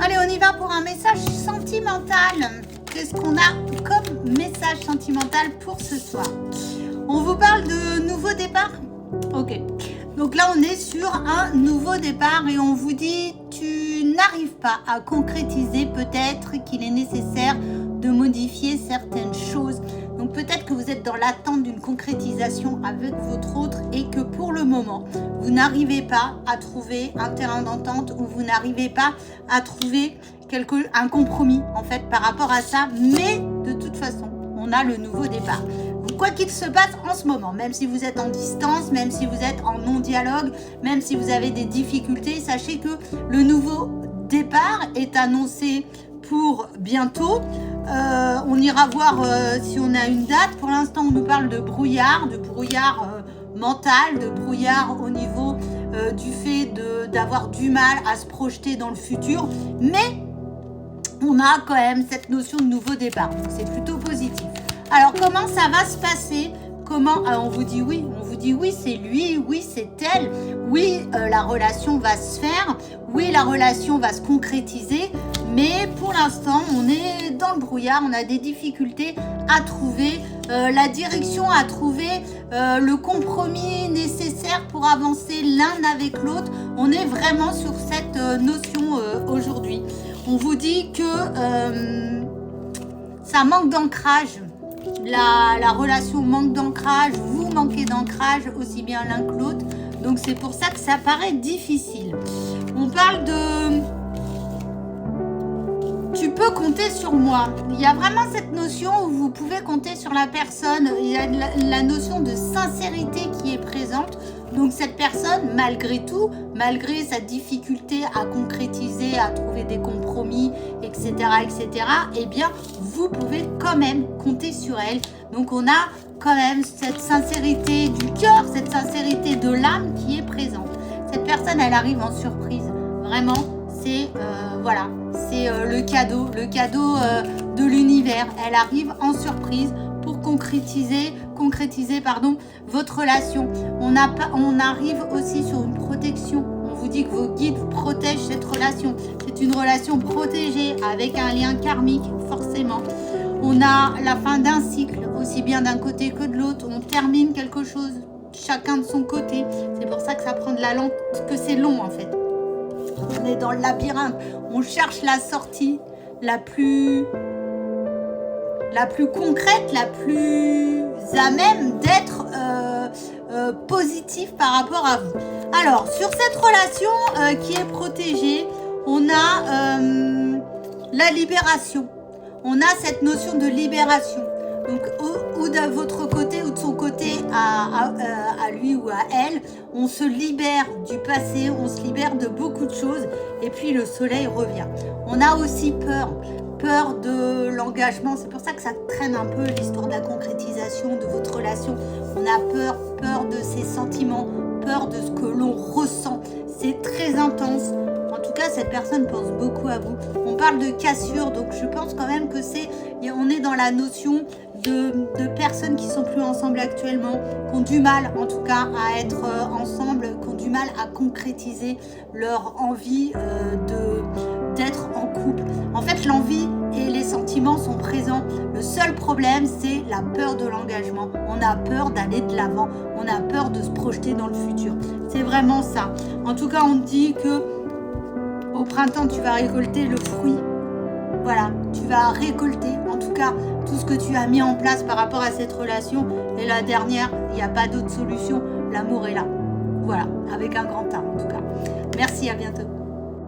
Allez, on y va pour un message sentimental. Qu'est-ce qu'on a comme message sentimental pour ce soir? On vous parle de nouveau départ? Ok. Donc là, on est sur un nouveau départ et on vous dit, tu n'arrives pas à concrétiser, peut-être qu'il est nécessaire de modifier certaines choses. Donc peut-être que vous êtes dans l'attente d'une concrétisation avec votre autre et que pour le moment, vous n'arrivez pas à trouver un terrain d'entente ou vous n'arrivez pas à trouver un compromis en fait par rapport à ça. Mais de toute façon, on a le nouveau départ. Donc quoi qu'il se passe en ce moment, même si vous êtes en distance, même si vous êtes en non-dialogue, même si vous avez des difficultés, sachez que le nouveau départ est annoncé pour bientôt. On ira voir si on a une date. Pour l'instant, on nous parle de brouillard mental, de brouillard au niveau du fait d'avoir du mal à se projeter dans le futur. Mais on a quand même cette notion de nouveau départ. Donc, c'est plutôt positif. Alors, comment ça va se passer? Comment on vous dit oui, c'est lui, oui, c'est elle, oui, la relation va se faire, oui, la relation va se concrétiser, mais pour l'instant, on est dans le brouillard, on a des difficultés à trouver la direction, à trouver le compromis nécessaire pour avancer l'un avec l'autre. On est vraiment sur cette notion aujourd'hui. On vous dit que ça manque d'ancrage. La relation manque d'ancrage, vous manquez d'ancrage aussi bien l'un que l'autre. Donc c'est pour ça que ça paraît difficile. On parle de... Tu peux compter sur moi. Il y a vraiment cette notion où vous pouvez compter sur la personne. Il y a la notion de sincérité qui est présente. Donc cette personne, malgré tout, malgré sa difficulté à concrétiser, à trouver des compromis, etc., eh bien, vous pouvez quand même compter sur elle. Donc on a quand même cette sincérité du cœur, cette sincérité de l'âme qui est présente. Cette personne, elle arrive en surprise. Vraiment, c'est voilà, c'est le cadeau de l'univers. Elle arrive en surprise pour concrétiser votre relation. On arrive aussi sur une protection. On vous dit que vos guides vous protègent cette relation. C'est une relation protégée avec un lien karmique, forcément. On a la fin d'un cycle, aussi bien d'un côté que de l'autre. On termine quelque chose, chacun de son côté. C'est pour ça que ça prend de la lente, que c'est long en fait. On est dans le labyrinthe. On cherche la sortie la plus concrète, la plus à même d'être positif par rapport à vous. Alors, sur cette relation qui est protégée, on a la libération. On a cette notion de libération. Donc, ou de votre côté ou de son côté à lui ou à elle, on se libère du passé, on se libère de beaucoup de choses et puis le soleil revient. On a aussi peur de l'engagement. C'est pour ça que ça traîne un peu l'histoire de la concrétisation de votre relation. On a peur de ses sentiments, peur de ce que l'on ressent. C'est très intense. En tout cas, cette personne pense beaucoup à vous. On parle de cassure, donc je pense quand même que on est dans la notion de personnes qui sont plus ensemble actuellement, qui ont du mal en tout cas à être ensemble, qui ont du mal à concrétiser leur envie d'être en couple. En fait, l'envie et les sentiments sont présents. Le seul problème, c'est la peur de l'engagement. On a peur d'aller de l'avant. On a peur de se projeter dans le futur. C'est vraiment ça. En tout cas, on dit que au printemps, tu vas récolter le fruit. Voilà, tu vas récolter, en tout cas, tout ce que tu as mis en place par rapport à cette relation. Et la dernière, il n'y a pas d'autre solution. L'amour est là. Voilà, avec un grand A en tout cas. Merci, à bientôt.